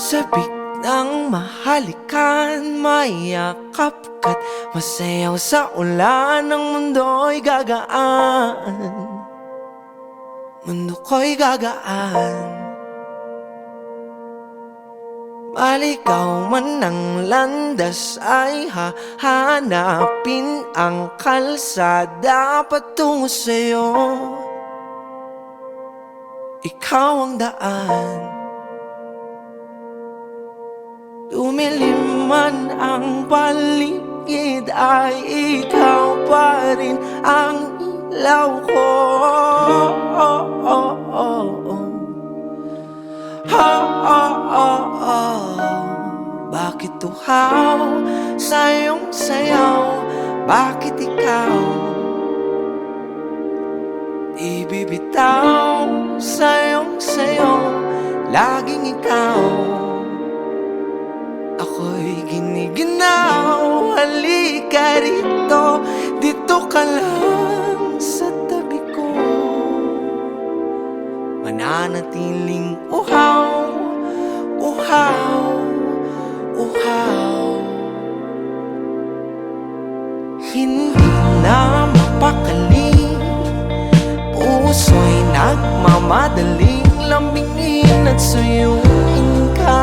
Sabik ng mahalikan, mayakap ka't masayaw sa ulan. Ang mundo'y gagaan, mundo ko'y gagaan. Maligaw man ang landas ay hahanapin ang kalsada patungo sa'yo. Ikaw ang daan. Lumilim man ang paligid ay ikaw pa rin ang ilaw ko. Bakit tuhaw sa iyong sayaw? Bakit ikaw di bibitaw sa iyong sayaw? Laging ikaw. Ako'y giniginaw. Halika rito, dito ka lang sa tabi ko. Mananatiling uhaw, uhaw, uhaw. Hindi na mapakali, puso'y nagmamadaling lambingin at suyuin ka.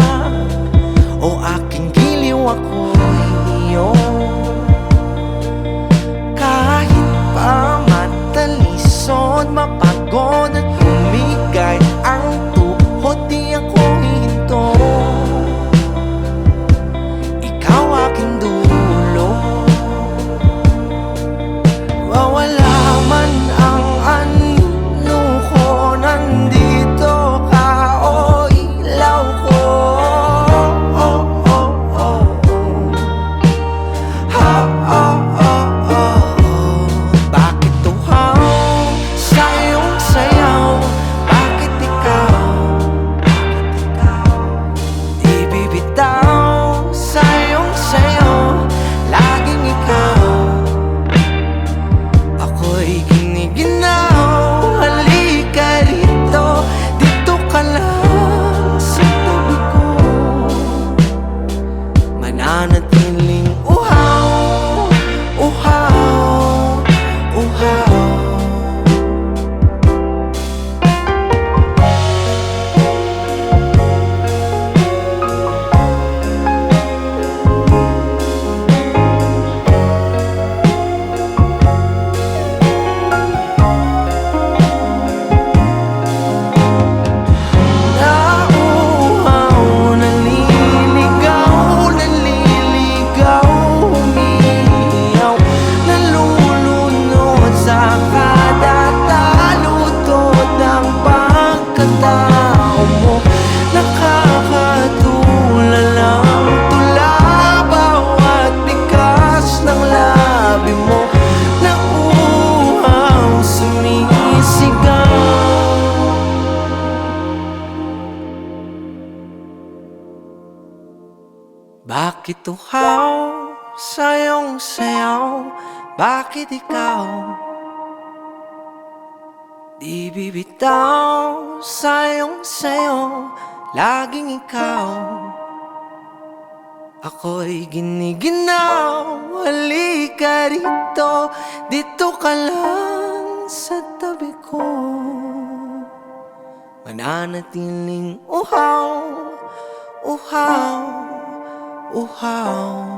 O aking giliw, ako'y iyo. Kahit pa matalisod, mapagod at humigay ang tuhod, di ako hihinto. Ikaw aking dulo. Wawala man ang anino ko, nandito ka, o ilaw ko. Bakit tuhaw sa iyong sayaw? Bakit ikaw di bibitaw sa iyong sayaw? Laging ikaw. Ako'y giniginaw. Halika rito, dito ka lang sa tabi ko. Mananatiling uhaw, uhaw, uhaw. Bakit tuhaw sa iyong sayaw? Bakit ikaw di bibitaw sa iyong sayaw? Laging ikaw. Ako'y giniginaw. Halika rito, dito ka lang sa tabi ko. Mananatiling uhaw, uhaw, uhaw.